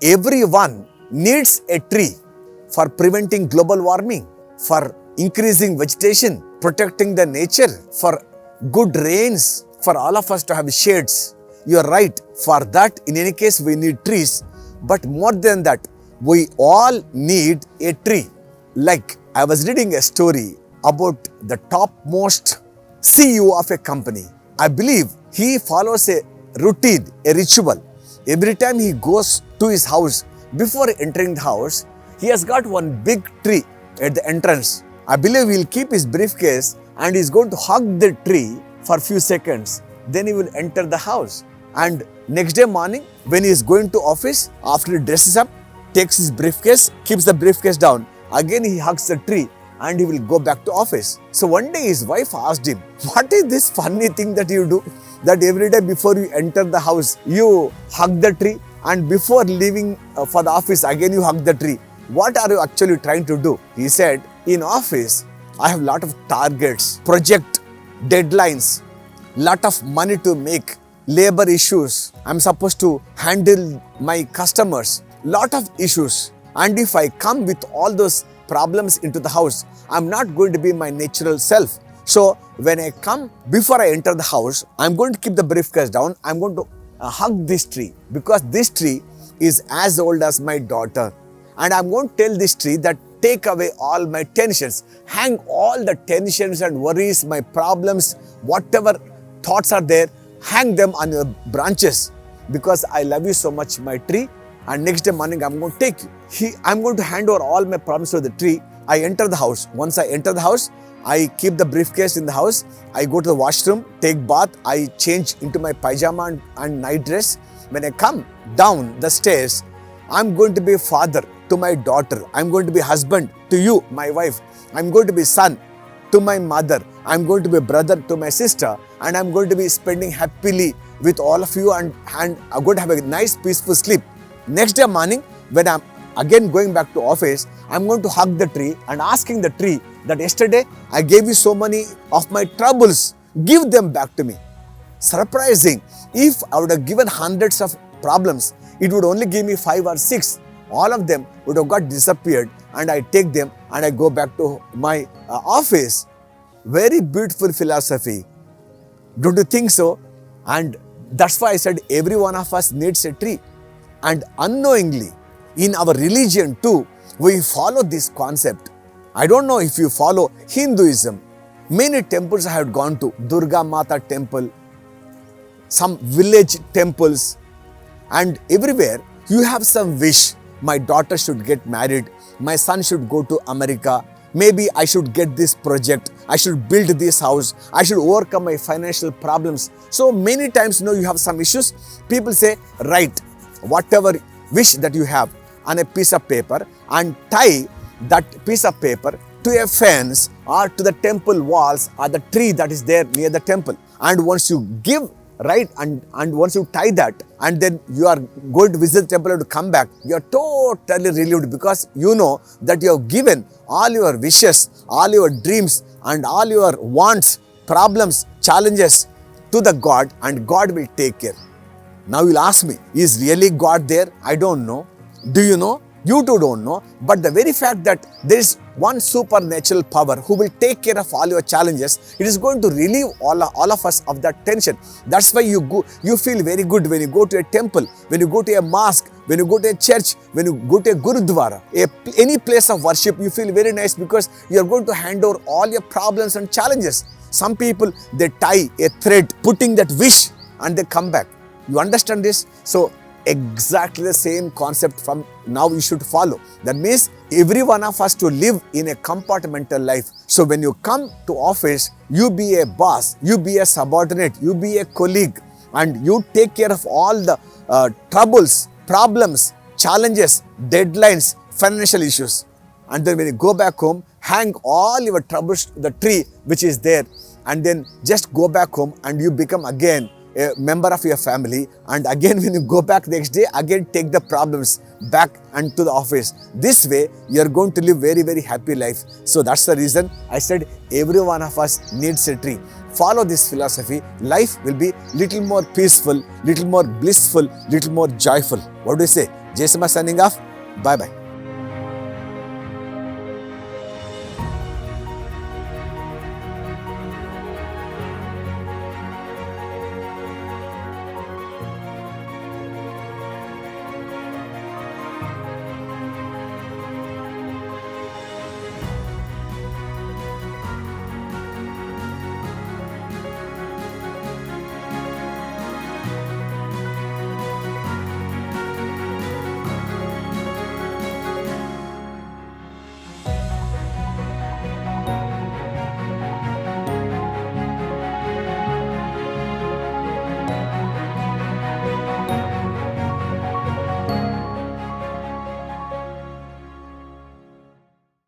everyone needs a tree for preventing global warming, for increasing vegetation, protecting the nature, for good rains, for all of us to have shades. You are right. For that, in any case, we need trees. But more than that, we all need a tree. Like I was reading a story about the topmost CEO of a company. I believe he follows a routine, a ritual. Every time he goes to his house, before entering the house, he has got one big tree at the entrance. I believe he'll keep his briefcase and he's going to hug the tree for a few seconds. Then he will enter the house. And next day morning, when he is going to office, after he dresses up, takes his briefcase, keeps the briefcase down. Again, he hugs the tree and he will go back to office. So one day his wife asked him, what is this funny thing that you do? That every day before you enter the house, you hug the tree, and before leaving for the office, again you hug the tree. What are you actually trying to do? He said, in office, I have lot of targets, project deadlines, lot of money to make, labor issues. I'm supposed to handle my customers, lot of issues. And if I come with all those problems into the house, I'm not going to be my natural self. So when I come, before I enter the house, I'm going to keep the briefcase down. I'm going to hug this tree, because this tree is as old as my daughter. And I'm going to tell this tree that take away all my tensions, hang all the tensions and worries, my problems, whatever thoughts are there, hang them on your branches, because I love you so much, my tree. And next day morning, I'm going to take you. I'm going to hand over all my problems to the tree. I enter the house. Once I enter the house, I keep the briefcase in the house. I go to the washroom, take bath. I change into my pajama and night dress. When I come down the stairs, I'm going to be a father to my daughter. I'm going to be husband to you, my wife. I'm going to be son to my mother. I'm going to be brother to my sister. And I'm going to be spending happily with all of you, and I'm going to have a nice peaceful sleep. Next day morning, when I'm again going back to office, I'm going to hug the tree and asking the tree that yesterday I gave you so many of my troubles, give them back to me. Surprising. If I would have given hundreds of problems, it would only give me 5 or 6. All of them would have got disappeared, and I take them and I go back to my office. Very beautiful philosophy. Don't you think so? And that's why I said every one of us needs a tree. And unknowingly, in our religion too, we follow this concept. I don't know if you follow Hinduism. Many temples I have gone to, Durga Mata temple, some village temples, and everywhere you have some wish. My daughter should get married, my son should go to America, maybe I should get this project, I should build this house, I should overcome my financial problems. So many times, you have some issues. People say, write whatever wish that you have on a piece of paper and tie that piece of paper to a fence or to the temple walls or the tree that is there near the temple. And once you give, right, and once you tie that, and then you are going to visit the temple and to come back, you are totally relieved, because you know that you have given all your wishes, all your dreams and all your wants, problems, challenges to the God, and God will take care. Now you'll ask me, is really God there? I don't know. Do you know? You too don't know. But the very fact that there is one supernatural power who will take care of all your challenges, it is going to relieve all of us of that tension. That's why you feel very good when you go to a temple, when you go to a mosque, when you go to a church, when you go to a gurudwara, any place of worship, you feel very nice, because you are going to hand over all your problems and challenges. Some people, they tie a thread, putting that wish, and they come back. You understand this? So exactly the same concept from now you should follow. That means every one of us to live in a compartmental life. So when you come to office, you be a boss, you be a subordinate, you be a colleague, and you take care of all the troubles, problems, challenges, deadlines, financial issues. And then when you go back home, hang all your troubles to the tree which is there, and then just go back home and you become again a member of your family. And again, when you go back next day, again take the problems back and to the office. This way, you are going to live very, very happy life. So that's the reason I said every one of us needs a tree. Follow this philosophy. Life will be little more peaceful, little more blissful, little more joyful. What do you say? Jason signing off. Bye bye.